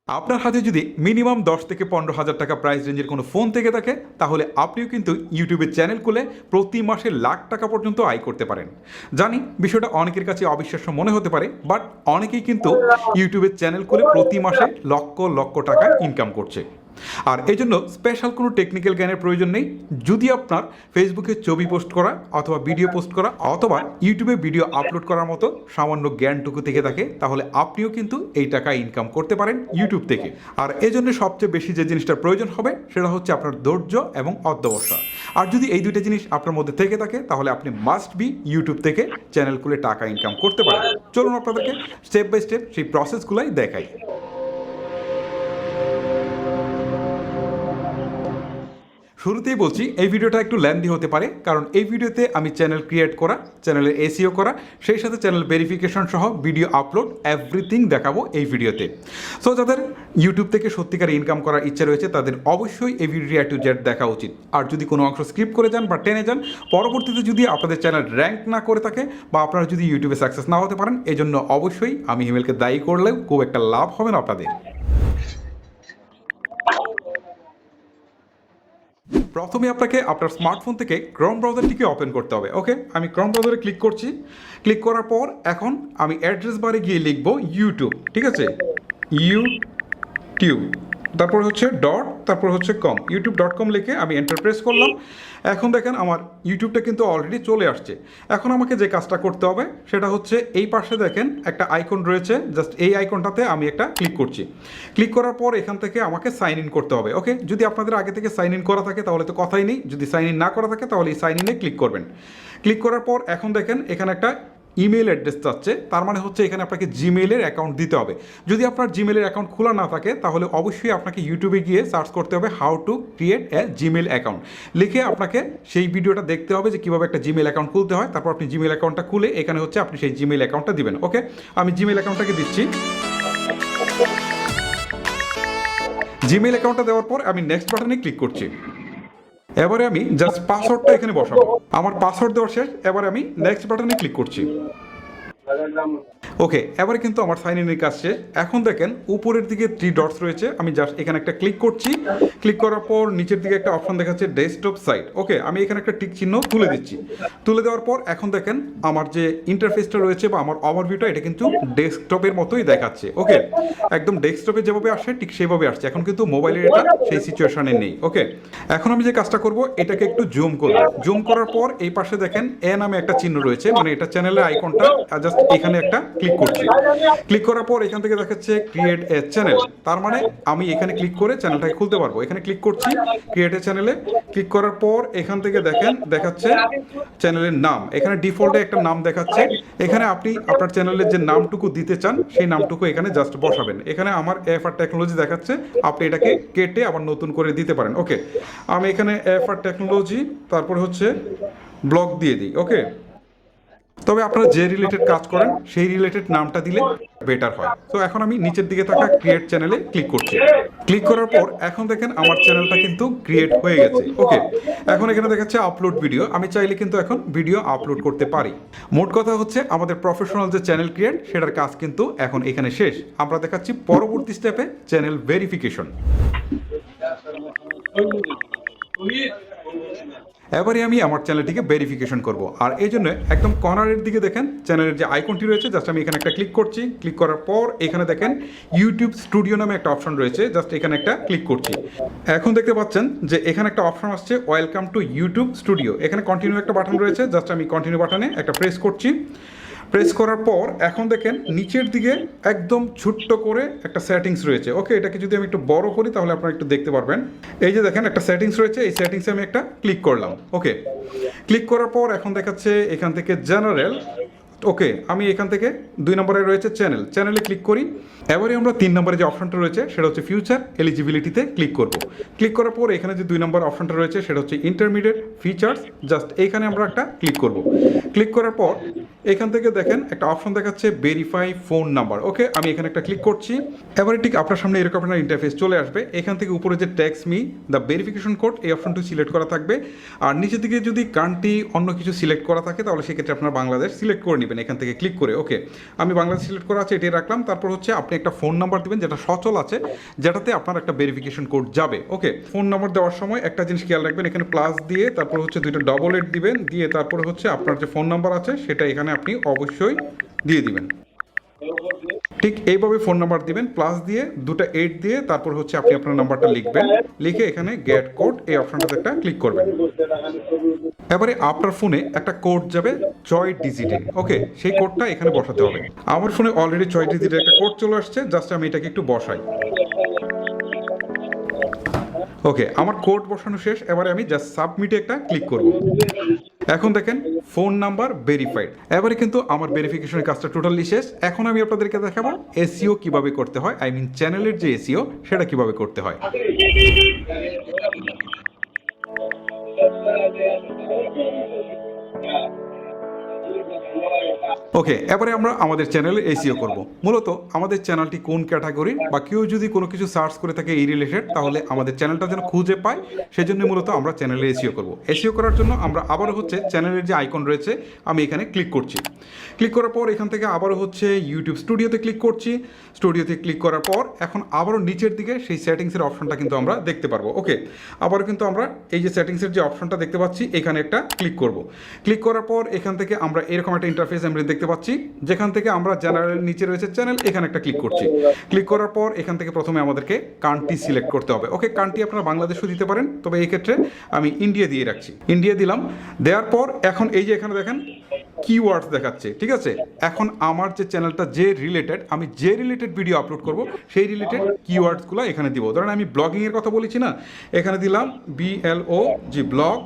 আপনার হাতে যদি মিনিমাম 10 থেকে 15,000 টাকা প্রাইস রেঞ্জের কোনো ফোন থেকে থাকে তাহলে আপনিও কিন্তু ইউটিউবে চ্যানেল খুলে প্রতি মাসে লাখ টাকা পর্যন্ত আয় করতে পারেন। জানি বিষয়টা অনেকের কাছে অবিশ্বাস্য মনে হতে পারে, বাট অনেকেই কিন্তু ইউটিউবের চ্যানেল খুলে প্রতি মাসে লক্ষ লক্ষ টাকা ইনকাম করছে। আর এই জন্য স্পেশাল কোনো টেকনিক্যাল জ্ঞানের প্রয়োজন নেই। যদি আপনার ফেসবুকে ছবি পোস্ট করা অথবা ভিডিও পোস্ট করা অথবা ইউটিউবে ভিডিও আপলোড করার মতো সামান্য জ্ঞানটুকু থেকে থাকে তাহলে আপনিও কিন্তু এই টাকা ইনকাম করতে পারেন ইউটিউব থেকে। আর এই জন্য সবচেয়ে বেশি যে জিনিসটার প্রয়োজন হবে সেটা হচ্ছে আপনার ধৈর্য এবং অধ্যবসায়। আর যদি এই দুইটা জিনিস আপনার মধ্যে থেকে থাকে তাহলে আপনি মাস্ট বি ইউটিউব থেকে চ্যানেল খুলে টাকা ইনকাম করতে পারেন। চলুন আপনাদেরকে স্টেপ বাই স্টেপ সেই প্রসেসগুলোই দেখাই। শুরুতেই বলছি এই ভিডিওটা একটু লেন্দি হতে পারে, কারণ এই ভিডিওতে আমি চ্যানেল ক্রিয়েট করা, চ্যানেলের এসইও করা, সেই সাথে চ্যানেল ভেরিফিকেশন সহ ভিডিও আপলোড এভরিথিং দেখাবো এই ভিডিওতে। সো যাদের ইউটিউব থেকে সত্যিকার ইনকাম করার ইচ্ছা রয়েছে তাদের অবশ্যই এই ভিডিও A to Z দেখা উচিত। আর যদি কোনো অংশ স্কিপ করে যান বা টেনে যান, পরবর্তীতে যদি আপনাদের চ্যানেল র্যাঙ্ক না করে থাকে বা আপনারা যদি ইউটিউবে সাকসেস না হতে পারেন, এই জন্য অবশ্যই আমি হিমেলকে দায়ী করলেও খুব একটা লাভ হবে না আপনাদের। প্রথমে আপনাকে আপনার স্মার্টফোন থেকে ক্রোম ব্রাউজারটিকে ওপেন করতে হবে। ওকে, আমি ক্রোম ব্রাউজারে ক্লিক করছি। ক্লিক করার পর এখন আমি অ্যাড্রেস বারে গিয়ে লিখব ইউটিউব। ঠিক আছে, ইউটিউব, তারপর হচ্ছে ডট, তারপর হচ্ছে কম, youtube.com লিখে আমি এন্টার প্রেস করলাম। এখন দেখেন আমার ইউটিউবটা কিন্তু অলরেডি চলে আসছে। এখন আমাকে যে কাজটা করতে হবে সেটা হচ্ছে এই পাশে দেখেন একটা আইকন রয়েছে, জাস্ট এই আইকনটাতে আমি একটা ক্লিক করছি। ক্লিক করার পর এখান থেকে আমাকে সাইন ইন করতে হবে। ওকে, যদি আপনাদের আগে থেকে সাইন ইন করা থাকে তাহলে তো কথাই নেই, যদি সাইন ইন না করা থাকে তাহলে এই সাইন ইনে ক্লিক করবেন। ক্লিক করার পর এখন দেখেন এখানে একটা ইমেল অ্যাড্রেস চাচ্ছে, তার মানে হচ্ছে এখানে আপনাকে জিমেইলের অ্যাকাউন্ট দিতে হবে। যদি আপনার জিমেইলের অ্যাকাউন্ট খোলা না থাকে তাহলে অবশ্যই আপনাকে ইউটিউবে গিয়ে সার্চ করতে হবে how to create a Gmail account লিখে আপনাকে সেই ভিডিওটা দেখতে হবে যে কীভাবে একটা জিমেইল অ্যাকাউন্ট খুলতে হয়। তারপর আপনি জিমেইল অ্যাকাউন্টটা খুলে এখানে হচ্ছে আপনি সেই জিমেইল অ্যাকাউন্টটা দিবেন। ওকে, আমি জিমেইল অ্যাকাউন্টটাকে দিচ্ছি। জিমেইল অ্যাকাউন্টটা দেওয়ার পর আমি নেক্সট বাটনে ক্লিক করছি। এবারে আমি জাস্ট পাসওয়ার্ডটা এখানে বসাবো। আমার পাসওয়ার্ড দেওয়া শেষ, এবারে আমি নেক্সট বাটনে ক্লিক করছি। ওকে, এবারে কিন্তু আমার সাইন ইনের কাজ শেষ। এখন দেখেন উপরের দিকে 3 ডটস রয়েছে, আমি জাস্ট এখানে একটা ক্লিক করছি। ক্লিক করার পর নিচের দিকে একটা অপশন দেখাচ্ছে ডেস্কটপ সাইট। ওকে, আমি এখানে একটা টিক চিহ্ন তুলে দিচ্ছি। তুলে দেওয়ার পর এখন দেখেন আমার যে ইন্টারফেসটা রয়েছে বা আমার ওভারভিউটা এটা কিন্তু ডেস্কটপের মতোই দেখাচ্ছে। ওকে, একদম ডেস্কটপে যেভাবে আসে ঠিক সেভাবে আসছে। এখন কিন্তু মোবাইলের এটা সেই সিচুয়েশনে নেই। ওকে, এখন আমি যে কাজটা করব এটাকে একটু জুম করব। জুম করার পর এই পাশে দেখেন এ নামে একটা চিহ্ন রয়েছে, মানে এটা চ্যানেলের আইকনটা, জাস্ট এখানে একটা ক্লিক করছি। ক্লিক করার পর এখান থেকে দেখাচ্ছে ক্রিয়েট এ চ্যানেল, তার মানে আমি এখানে ক্লিক করে চ্যানেলটাকে খুলতে পারবো। এখানে ক্লিক করছি, ক্রিয়েট এ চ্যানেলে ক্লিক করার পর এখান থেকে দেখেন দেখাচ্ছে চ্যানেলের নাম, এখানে ডিফল্টে একটা নাম দেখাচ্ছে। এখানে আপনি আপনার চ্যানেলের যে নামটুকু দিতে চান সেই নামটুকু এখানে জাস্ট বসাবেন। এখানে আমার এফআর টেকনোলজি দেখাচ্ছে, আপনি এটাকে কেটে আবার নতুন করে দিতে পারেন। ওকে, আমি এখানে এফআর টেকনোলজি তারপর হচ্ছে ব্লগ দিয়ে দিই। ওকে, তবে আপনারা যে রিলেটেড কাজ করেন সেই রিলেটেড নামটা দিলে বেটার হয়। তো এখন আমি নিচের দিকে থাকা ক্রিয়েট চ্যানেলে ক্লিক করছি। ক্লিক করার পর এখন দেখেন আমার চ্যানেলটা কিন্তু ক্রিয়েট হয়ে গেছে। ওকে, এখন এখানে দেখাচ্ছে আপলোড ভিডিও, আমি চাইলে কিন্তু এখন ভিডিও আপলোড করতে পারি। মোট কথা হচ্ছে আমাদের প্রফেশনাল যে চ্যানেল ক্রিয়েট সেটার কাজ কিন্তু এখন এখানে শেষ। আমরা দেখাচ্ছি পরবর্তী স্টেপে চ্যানেল ভেরিফিকেশন। এবারে আমি আমার চ্যানেলটিকে ভেরিফিকেশন করব, আর এই জন্য একদম কর্নারের দিকে দেখেন চ্যানেলের যে আইকনটি রয়েছে, জাস্ট আমি এখানে একটা ক্লিক করছি। ক্লিক করার পর এখানে দেখেন ইউটিউব স্টুডিও নামে একটা অপশন রয়েছে, জাস্ট এখানে একটা ক্লিক করছি। এখন দেখতে পাচ্ছেন যে এখানে একটা অপশন আসছে ওয়েলকাম টু ইউটিউব স্টুডিও। এখানে কন্টিনিউ একটা বাটন রয়েছে, জাস্ট আমি কন্টিনিউ বাটনে একটা প্রেস করছি। প্রেস করার পর এখন দেখেন নিচের দিকে একদম ছোট্ট করে একটা সেটিংস রয়েছে। ওকে, এটাকে যদি আমি একটু বড় করি তাহলে আপনারা একটু দেখতে পারবেন। এই যে দেখেন একটা সেটিংস রয়েছে, এই সেটিংসে আমি একটা ক্লিক করলাম। ওকে, ক্লিক করার পর এখন দেখাচ্ছে এখান থেকে জেনারেল। ওকে, আমি এখান থেকে 2 নম্বরে রয়েছে চ্যানেল, চ্যানেলে ক্লিক করি। এবারে আমরা 3 নম্বরে যে অপশনটা রয়েছে সেটা হচ্ছে ফিউচার এলিজিবিলিটিতে ক্লিক করব। ক্লিক করার পর এখানে যে 2 নম্বর অপশনটা রয়েছে সেটা হচ্ছে ইন্টারমিডিয়েট ফিচার্স, জাস্ট এইখানে আমরা একটা ক্লিক করব। ক্লিক করার পর এখান থেকে দেখেন একটা অপশন দেখাচ্ছে ভেরিফাই ফোন নাম্বার। ওকে, আমি এখানে একটা ক্লিক করছি। এবারে ঠিক আপনার সামনে এরকম একটা ইন্টারফেস চলে আসবে। এখান থেকে উপরে যে tax me the verification code এই অপশনটি সিলেক্ট করা থাকবে। আর নিচের দিকে যদি কান্ট্রি অন্য কিছু সিলেক্ট করা থাকে তাহলে সেক্ষেত্রে আপনার বাংলাদেশ সিলেক্ট করে নেবেন এখান থেকে ক্লিক করে। ওকে, আমি বাংলাদেশ সিলেক্ট করা আছে, এটাই রাখলাম। তারপর হচ্ছে আপনি একটা ফোন নাম্বার দিবেন যেটা সচল আছে, যেটাতে আপনার একটা ভেরিফিকেশন কোড যাবে। ওকে, ফোন নাম্বার দেওয়ার সময় একটা জিনিস খেয়াল রাখবেন, এখানে প্লাস দিয়ে তারপর হচ্ছে দুইটা ডবল এইট দিবেন, দিয়ে তারপরে হচ্ছে আপনার যে ফোন নাম্বার আছে সেটা এখানে আপনি অবশ্যই দিয়ে দিবেন। ঠিক এইভাবে ফোন নাম্বার দিবেন, প্লাস দিয়ে দুটো 8 দিয়ে তারপর হচ্ছে আপনি আপনার নাম্বারটা লিখবেন, লিখে এখানে গেট কোড এই অপশনটাতে একটা ক্লিক করবেন। এবারে আপনার ফোনে একটা কোড যাবে 6 ডিজিটে। ওকে, সেই কোডটা এখানে বসাতে হবে। আমার ফোনে অলরেডি 6 ডিজিটের একটা কোড চলে আসছে, জাস্ট আমি এটাকে একটু বসাই। ওকে, আমার কোড বসানো শেষ। এবারে আমি জাস্ট সাবমিটে একটা ক্লিক করব। এখন দেখেন ফোন নাম্বার ভেরিফাইড। এবারে কিন্তু আমার ভেরিফিকেশনের কাজটা টোটালি শেষ। এখন আমি আপনাদেরকে দেখাবো এসইও কিভাবে করতে হয়, আই মিন চ্যানেলের যে এসইও সেটা কিভাবে করতে হয়। ওকে, এবারে আমরা আমাদের চ্যানেলে এসইও করব। মূলত আমাদের চ্যানেলটি কোন ক্যাটাগরির, বা কেউ যদি কোনো কিছু সার্চ করে থাকে এই রিলেটেড, তাহলে আমাদের চ্যানেলটা যেন খুঁজে পায়, সেজন্য মূলত আমরা চ্যানেলে এসইও করব। এসইও করার জন্য আমরা আবারও হচ্ছে চ্যানেলের যে আইকন রয়েছে আমি এখানে ক্লিক করছি। ক্লিক করার পর এখান থেকে আবারও হচ্ছে ইউটিউব স্টুডিওতে ক্লিক করছি। স্টুডিওতে ক্লিক করার পর এখন আবারও নিচের দিকে সেই সেটিংসের অপশনটা কিন্তু আমরা দেখতে পারবো। ওকে, আবারও কিন্তু আমরা এই যে সেটিংসের যে অপশনটা দেখতে পাচ্ছি এখানে একটা ক্লিক করব। ক্লিক করার পর এখান থেকে আমরা এরকম একটা ইন্টারফেস আমরা দেখতে পাচ্ছি, যেখান থেকে আমরা জেনারেল নিচে রয়েছে চ্যানেল, এখানে একটা ক্লিক করছি। ক্লিক করার পর এখান থেকে প্রথমে আমাদেরকে কান্ট্রি সিলেক্ট করতে হবে। ওকে, কান্ট্রি আপনারা বাংলাদেশও দিতে পারেন, তবে এই ক্ষেত্রে আমি ইন্ডিয়া দিয়ে রাখছি। ইন্ডিয়া দিলাম। দেওয়ার পর এখন এই যে এখানে দেখেন কিওয়ার্ডস দেখাচ্ছে, ঠিক আছে। এখন আমার যে চ্যানেলটা যে রিলেটেড, আমি যে রিলেটেড ভিডিও আপলোড করব সেই রিলেটেড কিওয়ার্ডসগুলো এখানে দিব। ধরেন আমি ব্লগিংয়ের কথা বলেছি না, এখানে দিলাম BLOG ব্লগ,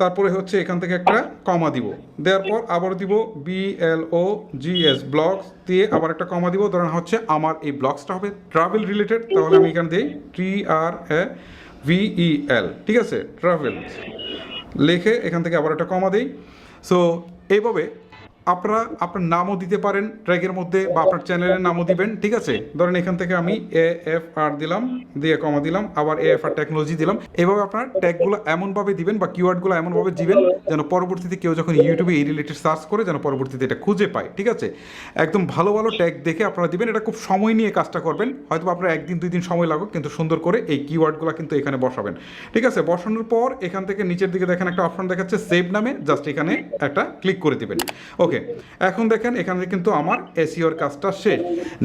তারপরে হচ্ছে এখান থেকে একটা কমা দিব, দেওয়ার পর আবার দিব BLOGS ব্লগস দিয়ে আবার একটা কমা দিব। ধরেন হচ্ছে আমার এই ব্লগসটা হবে ট্রাভেল রিলেটেড, তাহলে আমি এখানে দিই TRAVEL, ঠিক আছে, ট্রাভেল লিখে এখান থেকে আবার একটা কমা দিই। সো এইভাবে আপনারা আপনার নামও দিতে পারেন ট্র্যাগের মধ্যে, বা আপনার চ্যানেলের নামও দিবেন, ঠিক আছে। ধরেন এখান থেকে আমি AFR দিলাম, দিয়ে কমা দিলাম, আবার AFR টেকনোলজি দিলাম। এভাবে আপনার ট্যাগগুলো এমনভাবে দিবেন বা কিওয়ার্ডগুলো এমনভাবে দিবেন যেন পরবর্তীতে কেউ যখন ইউটিউবে এই রিলেটেড সার্চ করে যেন পরবর্তীতে এটা খুঁজে পায়, ঠিক আছে। একদম ভালো ভালো ট্যাগ দেখে আপনারা দিবেন। এটা খুব সময় নিয়ে কাজটা করবেন, হয়তো আপনার একদিন 2 দিন সময় লাগুক, কিন্তু সুন্দর করে এই কিওয়ার্ডগুলো কিন্তু এখানে বসাবেন, ঠিক আছে। বসানোর পর এখান থেকে নিচের দিকে দেখেন একটা অপশন দেখাচ্ছে সেভ নামে, জাস্ট এখানে একটা ক্লিক করে দিবেন। ওকে, এখন দেখেন এখানে কিন্তু আমার এসইওর কাজটা শেষ।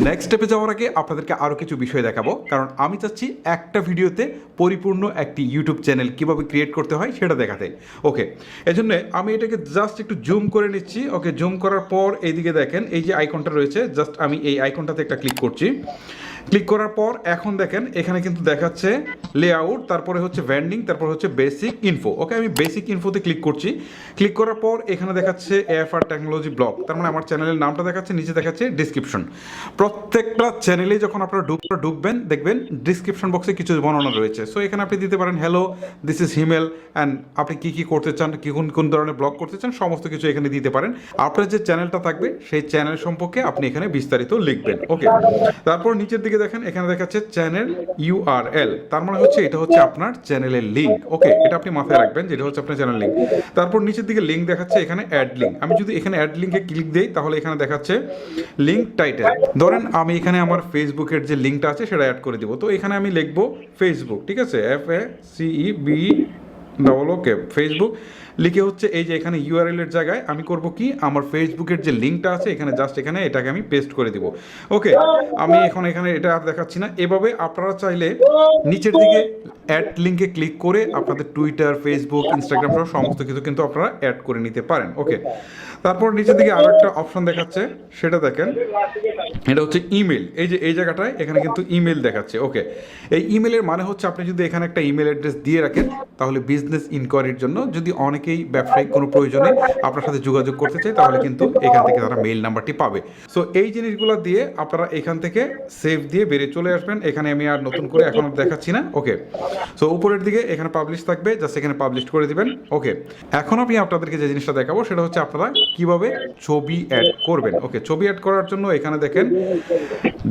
নেক্সট স্টেপে যাওয়ার আগে আপনাদেরকে আরও কিছু বিষয় দেখাবো, কারণ আমি চাচ্ছি একটা ভিডিওতে পরিপূর্ণ একটি ইউটিউব চ্যানেল কিভাবে ক্রিয়েট করতে হয় সেটা দেখাতে। ওকে, এজন্য আমি এটাকে জাস্ট একটু জুম করে নিচ্ছি। ওকে, জুম করার পর এইদিকে দেখেন এই যে আইকনটা রয়েছে, জাস্ট আমি এই আইকনটাতে একটা ক্লিক করছি। ক্লিক করার পর এখন দেখেন এখানে কিন্তু দেখাচ্ছে লেআউট, তারপরে হচ্ছে ব্র্যান্ডিং, তারপর হচ্ছে বেসিক ইনফো। ওকে, আমি বেসিক ইনফোতে ক্লিক করছি। ক্লিক করার পর এখানে দেখাচ্ছে AFR টেকনোলজি ব্লগ, তার মানে আমার চ্যানেলের নামটা দেখাচ্ছে, নিচে দেখাচ্ছে ডিসক্রিপশন। প্রত্যেকটা চ্যানেলে যখন আপনারা ঢুকবেন দেখবেন ডিসক্রিপশন বক্সে কিছু বর্ণনা রয়েছে। সো এখানে আপনি দিতে পারেন hello this is Himel, and আপনি কী করতে চান, কোন ধরনের ব্লগ করতে চান, সমস্ত কিছু এখানে দিতে পারেন। আপনার যে চ্যানেলটা থাকবে সেই চ্যানেল সম্পর্কে আপনি এখানে বিস্তারিত লিখবেন। ওকে, তারপর নিচের দিকে দেখেন এখানে দেখাচ্ছে চ্যানেল URL, তার মানে হচ্ছে এটা হচ্ছে আপনার চ্যানেলের লিঙ্ক। ওকে, এটা আপনি মাথায় রাখবেন যে এটা হচ্ছে আপনার চ্যানেল লিঙ্ক। তারপর নিচের দিকে লিঙ্ক দেখাচ্ছে এখানে অ্যাড লিঙ্ক। আমি যদি এখানে অ্যাড লিঙ্কে ক্লিক দিই তাহলে এখানে দেখাচ্ছে লিঙ্ক টাইটেল। ধরেন আমি এখানে আমার ফেসবুকের যে লিঙ্কটা আছে সেটা অ্যাড করে দিব। তো এখানে আমি লিখবো ফেসবুক, ঠিক আছে, FACEBOOK ফেসবুক লিখে হচ্ছে এই যে এখানে URL এর জায়গায় আমি করব কি, আমার ফেসবুকের যে লিঙ্কটা আছে এখানে জাস্ট এখানে এটাকে আমি পেস্ট করে দিব। ওকে, আমি এখন এখানে এটা আর দেখাচ্ছি না। এভাবে আপনারা চাইলে নিচের দিকে অ্যাড লিঙ্কে ক্লিক করে আপনাদের টুইটার, ফেসবুক, ইনস্টাগ্রাম সহ সমস্ত কিছু কিন্তু আপনারা অ্যাড করে নিতে পারেন। ওকে, তারপর নিচের দিকে আরো একটা অপশন দেখাচ্ছে, সেটা দেখেন, এটা হচ্ছে ইমেল। এই যে এই জায়গাটায় এখানে কিন্তু ইমেল দেখাচ্ছে। ওকে, এই ইমেলের মানে হচ্ছে আপনি যদি এখানে একটা ইমেল অ্যাড্রেস দিয়ে রাখেন তাহলে বিজনেস ইনকোয়ারির জন্য যদি অনেক অনেকেই ব্যবসায়িক কোনো প্রয়োজনে আপনার সাথে যোগাযোগ করতে চায়, তাহলে কিন্তু এখান থেকে তারা মেইল নাম্বারটি পাবে। সো এই জিনিসগুলো দিয়ে আপনারা এখান থেকে সেভ দিয়ে বেরিয়ে চলে আসবেন। এখানে আমি আর নতুন করে এখন দেখাচ্ছি না। ওকে, সো উপরের দিকে এখানে পাবলিশ থাকবে, জাস্ট এখানে পাবলিশ করে দিবেন। ওকে, এখন আমি আপনাদেরকে যে জিনিসটা দেখাবো সেটা হচ্ছে আপনারা কিভাবে ছবি অ্যাড করবেন। ওকে, ছবি অ্যাড করার জন্য এখানে দেখেন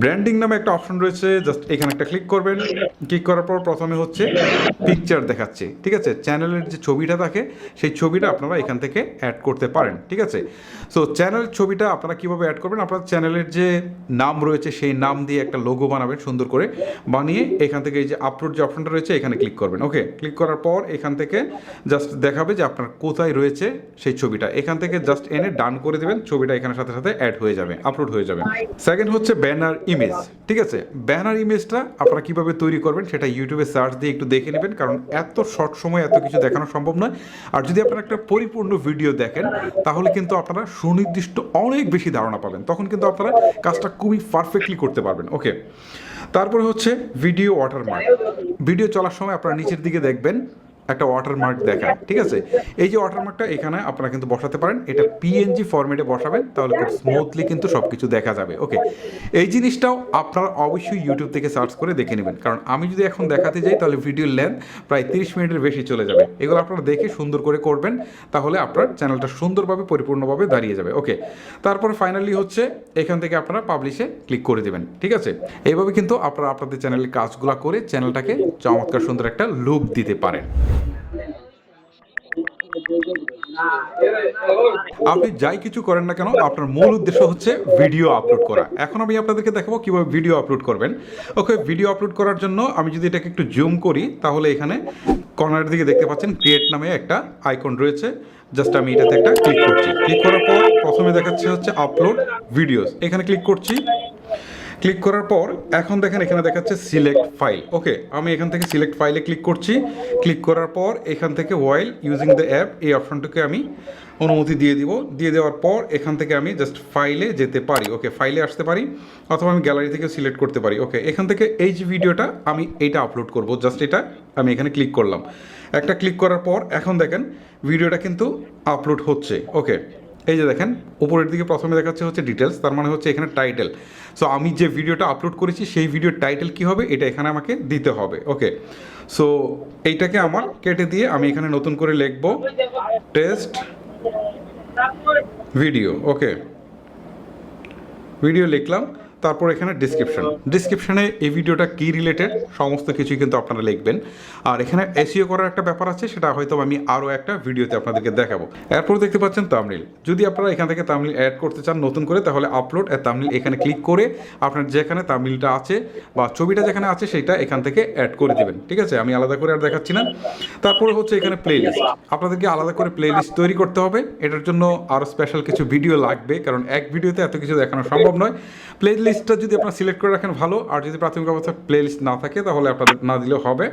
ব্র্যান্ডিং নামে একটা অপশন রয়েছে, জাস্ট এখানে একটা ক্লিক করবেন। ক্লিক করার পর প্রথমে হচ্ছে পিকচার দেখাচ্ছে, ঠিক আছে। চ্যানেলের যে ছবিটা থাকে সেই ছবিটা আপনারা এখান থেকে অ্যাড করতে পারেন, ঠিক আছে। সো চ্যানেল ছবিটা আপনারা কিভাবে অ্যাড করবেন, আপনার চ্যানেলের যে নাম রয়েছে সেই নাম দিয়ে একটা লোগো বানাবেন সুন্দর করে, বানিয়ে এখান থেকে এই যে আপলোড যে অপশনটা রয়েছে এখানে ক্লিক করবেন। ওকে, ক্লিক করার পর এখান থেকে জাস্ট দেখাবে যে আপনার কোথায় রয়েছে সেই ছবিটা, এখান থেকে জাস্ট এনে ডান করে দেবেন, ছবিটা এখানে সাথে সাথে অ্যাড হয়ে যাবে, আপলোড হয়ে যাবে। সেকেন্ড হচ্ছে ব্যানার ইমেজ, ঠিক আছে। ব্যানার ইমেজটা আপনারা কিভাবে তৈরি করবেন সেটা ইউটিউবে সার্চ দিয়ে একটু দেখে নেবেন, কারণ এত শর্ট সময় এত কিছু দেখানো সম্ভব নয়। আর যদি আপনারা একটা পরিপূর্ণ ভিডিও দেখেন তাহলে কিন্তু আপনারা সুনির্দিষ্ট অনেক বেশি ধারণা পাবেন, তখন কিন্তু আপনারা কাজটা খুবই পারফেক্টলি করতে পারবেন। ওকে, তারপরে হচ্ছে ভিডিও ওয়াটারমার্ক। ভিডিও চলার সময় আপনারা নিচের দিকে দেখবেন একটা ওয়াটারমার্ক দেখায়, ঠিক আছে। এই যে ওয়াটারমার্কটা এখানে আপনারা কিন্তু বসাতে পারেন, এটা পিএনজি ফরম্যাটে বসাবেন, তাহলে খুব স্মুথলি কিন্তু সব কিছু দেখা যাবে। ওকে, এই জিনিসটাও আপনারা অবশ্যই ইউটিউব থেকে সার্চ করে দেখে নেবেন, কারণ আমি যদি এখন দেখাতে যাই তাহলে ভিডিওর লেন্থ প্রায় 30 মিনিটের বেশি চলে যাবে। এগুলো আপনারা দেখে সুন্দর করে করবেন, তাহলে আপনার চ্যানেলটা সুন্দরভাবে পরিপূর্ণভাবে দাঁড়িয়ে যাবে। ওকে, তারপরে ফাইনালি হচ্ছে এখান থেকে আপনারা পাবলিশে ক্লিক করে দেবেন, ঠিক আছে। এইভাবে কিন্তু আপনারা আপনাদের চ্যানেলের কাজগুলো করে চ্যানেলটাকে চমৎকার সুন্দর একটা লুক দিতে পারেন। আপনি যাই কিছু করেন না কেন আপনার মূল উদ্দেশ্য হচ্ছে ভিডিও আপলোড করা। এখন আমি আপনাদেরকে দেখাবো কিভাবে ভিডিও আপলোড করবেন। ওকে, ভিডিও আপলোড করার জন্য আমি যদি এটাকে একটু জুম করি তাহলে এখানে কর্নারের দিকে দেখতে পাচ্ছেন ক্রিয়েট নামে একটা আইকন রয়েছে, জাস্ট আমি এটাতে একটা ক্লিক করছি। ক্লিক করার পর প্রথমে দেখাচ্ছে হচ্ছে আপলোড ভিডিওস, এখানে ক্লিক করছি। ক্লিক করার পর এখন দেখেন এখানে দেখাচ্ছে সিলেক্ট ফাইল। ওকে, আমি এখান থেকে সিলেক্ট ফাইলে ক্লিক করছি। ক্লিক করার পর এখান থেকে ওয়াইল ইউজিং দ্য অ্যাপ এই অপশনটাকে আমি অনুমতি দিয়ে দিব। দিয়ে দেওয়ার পর এখান থেকে আমি জাস্ট ফাইলে যেতে পারি। ওকে, ফাইলে আসতে পারি অথবা আমি গ্যালারি থেকে সিলেক্ট করতে পারি। ওকে, এখান থেকে এই যে ভিডিওটা আমি এইটা আপলোড করব, জাস্ট এটা আমি এখানে ক্লিক করলাম। একটা ক্লিক করার পর এখন দেখেন ভিডিওটা কিন্তু আপলোড হচ্ছে। ওকে, এই যে দেখেন উপরের দিকে প্রথমে দেখাচ্ছে হচ্ছে ডিটেলস, তার মানে হচ্ছে এখানে টাইটেল। সো আমি যে ভিডিওটা আপলোড করেছি সেই ভিডিওর টাইটেল কী হবে এটা এখানে আমাকে দিতে হবে। ওকে, সো এইটাকে আমার কেটে দিয়ে আমি এখানে নতুন করে লিখব টেস্ট ভিডিও। ওকে, ভিডিও লিখলাম, তারপর এখানে ডিসক্রিপশনে এই ভিডিওটা কি রিলেটেড সমস্ত কিছুই কিন্তু আপনারা লিখবেন। আর এখানে এসইও করার একটা ব্যাপার আছে, সেটা হয়তো আমি আরও একটা ভিডিওতে আপনাদেরকে দেখাবো। এরপর দেখতে পাচ্ছেন থাম্বনেইল। যদি আপনারা এখান থেকে থাম্বনেইল অ্যাড করতে চান নতুন করে, তাহলে আপলোড এ থাম্বনেইল এখানে ক্লিক করে আপনার যেখানে থাম্বনেইলটা আছে বা ছবিটা যেখানে আছে সেটা এখান থেকে অ্যাড করে দেবেন, ঠিক আছে। আমি আলাদা করে আর দেখাচ্ছি না। তারপরে হচ্ছে এখানে প্লেলিস্ট, আপনাদেরকে আলাদা করে প্লেলিস্ট তৈরি করতে হবে। এটার জন্য আরও স্পেশাল কিছু ভিডিও লাগবে, কারণ এক ভিডিওতে এত কিছু দেখানো সম্ভব নয়। প্লেলিস্টটা যদি আপনারা সিলেক্ট করে রাখেন ভালো, আর যদি প্রাথমিক অবস্থায় প্লেলিস্ট না থাকে তাহলে আপনাদের না দিলেও হবে।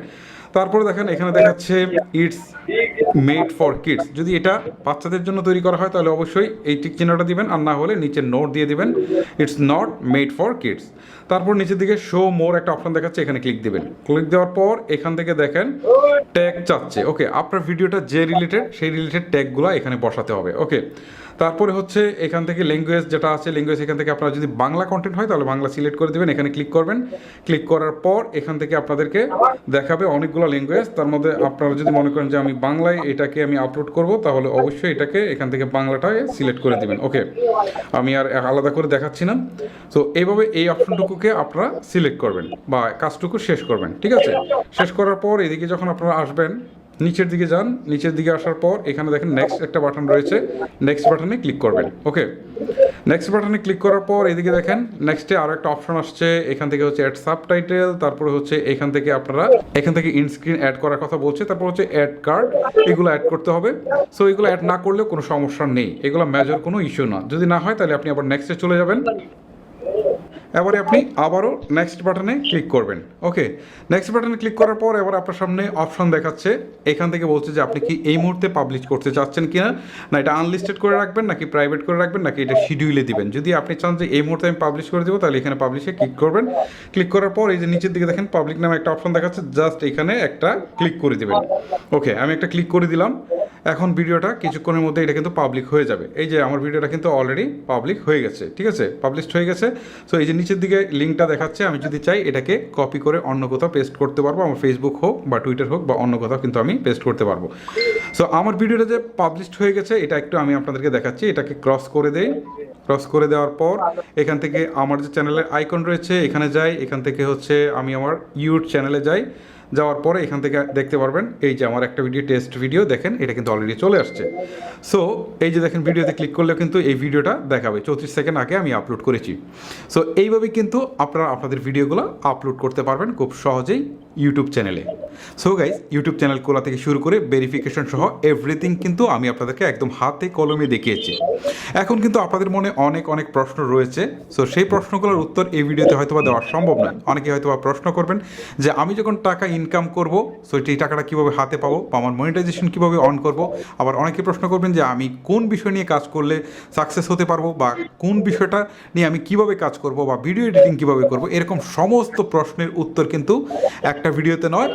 তারপরে দেখেন এখানে দেখাচ্ছে ইটস মেড ফর কিডস। যদি এটা বাচ্চাদের জন্য তৈরি করা হয় তাহলে অবশ্যই এই টিক চিহ্নটা দিবেন, আর না হলে নিচে নোট দিয়ে দিবেন it's not made for kids. তারপর নিচের দিকে শো মোর একটা অপশন দেখাচ্ছে, এখানে ক্লিক দিবেন। ক্লিক দেওয়ার পর এখান থেকে দেখেন ট্যাগ চাচ্ছে। ওকে, আপনার ভিডিওটা যে রিলেটেড সেই রিলেটেড ট্যাগগুলো এখানে বসাতে হবে। ওকে, তারপরে হচ্ছে এখান থেকে ল্যাঙ্গুয়েজ যেটা আছে, ল্যাঙ্গুয়েজ এখান থেকে আপনারা যদি বাংলা কন্টেন্ট হয় তাহলে বাংলা সিলেক্ট করে দেবেন, এখানে ক্লিক করবেন। ক্লিক করার পর এখান থেকে আপনাদেরকে দেখাবে অনেকগুলো ল্যাঙ্গুয়েজ, তার মধ্যে আপনারা যদি মনে করেন যে আমি বাংলায় এটাকে আমি আপলোড করব তাহলে অবশ্যই এটাকে এখান থেকে বাংলাটায় সিলেক্ট করে দেবেন। ওকে, আমি আর আলাদা করে দেখাচ্ছি না। তো এইভাবে এই অপশনটুকুকে আপনারা সিলেক্ট করবেন বা কাজটুকু শেষ করবেন, ঠিক আছে। শেষ করার পর এদিকে যখন আপনারা আসবেন নিচের দিকে যান, নিচের দিকে আসার পর এখানে দেখেন নেক্সট একটা বাটন রয়েছে, নেক্সট বাটনে ক্লিক করবেন। ওকে, নেক্সট বাটনে ক্লিক করার পর এদিকে দেখেন নেক্সটে আরও একটা অপশন আসছে, এখান থেকে হচ্ছে অ্যাড সাবটাইটেল, তারপরে হচ্ছে এখান থেকে আপনারা এখান থেকে ইনস্ক্রিন অ্যাড করার কথা বলছে, তারপর হচ্ছে অ্যাড কার্ড, এগুলো অ্যাড করতে হবে। সো এগুলো অ্যাড না করলেও কোনো সমস্যা নেই, এগুলো মেজর কোনো ইস্যু না। যদি না হয় তাহলে আপনি আবার নেক্সটে চলে যাবেন, এবারে আপনি আবারও নেক্সট বাটনে ক্লিক করবেন। ওকে, নেক্সট বাটনে ক্লিক করার পর এবার আপনার সামনে অপশন দেখাচ্ছে, এখান থেকে বলছে যে আপনি কি এই মুহূর্তে পাবলিশ করতে চাচ্ছেন কিনা, না এটা আনলিস্টেড করে রাখবেন নাকি প্রাইভেট করে রাখবেন নাকি এটা শিডিউলে দিবেন। যদি আপনি চান যে এই মুহূর্তে আমি পাবলিশ করে দেবো তাহলে এখানে পাবলিশে ক্লিক করবেন। ক্লিক করার পর এই যে নিচের দিকে দেখেন পাবলিক নামে একটা অপশন দেখাচ্ছে, জাস্ট এখানে একটা ক্লিক করে দেবেন। ওকে, আমি একটা ক্লিক করে দিলাম। এখন ভিডিওটা কিছুক্ষণের মধ্যে এটা কিন্তু পাবলিক হয়ে যাবে। এই যে আমার ভিডিওটা কিন্তু অলরেডি পাবলিক হয়ে গেছে, ঠিক আছে, পাবলিশড হয়ে গেছে। সো এই যে নিচের দিকে লিঙ্কটা দেখাচ্ছে, আমি যদি চাই এটাকে কপি করে অন্য কোথাও পেস্ট করতে পারবো, আমার ফেসবুক হোক বা টুইটার হোক বা অন্য কোথাও কিন্তু আমি পেস্ট করতে পারবো। সো আমার ভিডিওটা যে পাবলিশড হয়ে গেছে এটা একটু আমি আপনাদেরকে দেখাচ্ছি। এটাকে ক্রস করে দেই, ক্রস করে দেওয়ার পর এখান থেকে আমার যে চ্যানেলের আইকন রয়েছে এখানে যাই, এখান থেকে হচ্ছে আমি আমার ইউটিউব চ্যানেলে যাই, যাওয়ার পরে এখান থেকে দেখতে পারবেন এই যে আমার একটা ভিডিও, টেস্ট ভিডিও, দেখেন এটা কিন্তু অলরেডি চলে আসছে। সো এই যে দেখেন ভিডিওতে ক্লিক করলেও কিন্তু এই ভিডিওটা দেখাবে, 34 সেকেন্ড আগে আমি আপলোড করেছি। সো এইভাবে কিন্তু আপনারা আপনাদের ভিডিওগুলো আপলোড করতে পারবেন খুব সহজেই ইউটিউব চ্যানেলে। সো গাইজ, ইউটিউব চ্যানেল খোলা থেকে শুরু করে ভেরিফিকেশন সহ এভরিথিং কিন্তু আমি আপনাদেরকে একদম হাতে কলমে দেখিয়েছি। এখন কিন্তু আপনাদের মনে অনেক অনেক প্রশ্ন রয়েছে। সো সেই প্রশ্নগুলোর উত্তর এই ভিডিওতে হয়তো বা দেওয়া সম্ভব নয়। অনেকে হয়তো বা প্রশ্ন করবেন যে আমি যখন টাকা ইনকাম করব, সো এই টাকাটা কীভাবে হাতে পাবো বা আমার মনিটাইজেশন কীভাবে অন করব। আবার অনেকে প্রশ্ন করবেন যে আমি কোন বিষয় নিয়ে কাজ করলে সাকসেস হতে পারবো বা কোন বিষয়টা নিয়ে আমি কীভাবে কাজ করব বা ভিডিও এডিটিং কীভাবে করব। এরকম সমস্ত প্রশ্নের উত্তর কিন্তু একটা ভিডিওতে নয়,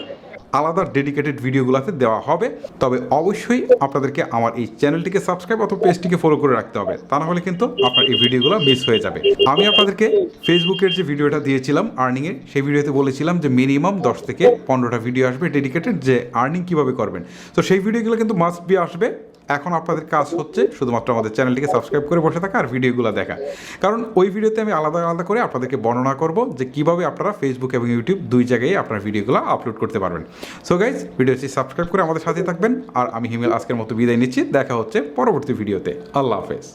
আলাদা ডেডিকেটেড ভিডিওগুলোতে দেওয়া হবে। তবে অবশ্যই আপনাদেরকে আমার এই চ্যানেলটিকে সাবস্ক্রাইব অথবা পেজটিকে ফলো করে রাখতে হবে, তা না হলে কিন্তু আপনার এই ভিডিওগুলো মিস হয়ে যাবে। আমি আপনাদেরকে ফেসবুকের যে ভিডিওটা দিয়েছিলাম আর্নিংয়ের, সেই ভিডিওতে বলেছিলাম যে মিনিমাম 10 থেকে 15টা ভিডিও আসবে ডেডিকেটেড, যে আর্নিং কীভাবে করবেন। তো সেই ভিডিওগুলো কিন্তু মাস্ট বি আসবে। এখন আপনাদের কাজ হচ্ছে শুধুমাত্র আমাদের চ্যানেলটিকে সাবস্ক্রাইব করে বসে থাকা আর ভিডিওগুলো দেখা, কারণ ওই ভিডিওতে আমি আলাদা আলাদা করে আপনাদেরকে বর্ণনা করব যে কীভাবে আপনারা ফেসবুক এবং ইউটিউব দুই জায়গায় আপনার ভিডিওগুলো আপলোড করতে পারবেন। সো গাইজ, ভিডিওটি সাবস্ক্রাইব করে আমাদের সাথে থাকবেন। আর আমি হিমেল আজকের মতো বিদায় নিচ্ছি, দেখা হচ্ছে পরবর্তী ভিডিওতে। আল্লাহ হাফেজ।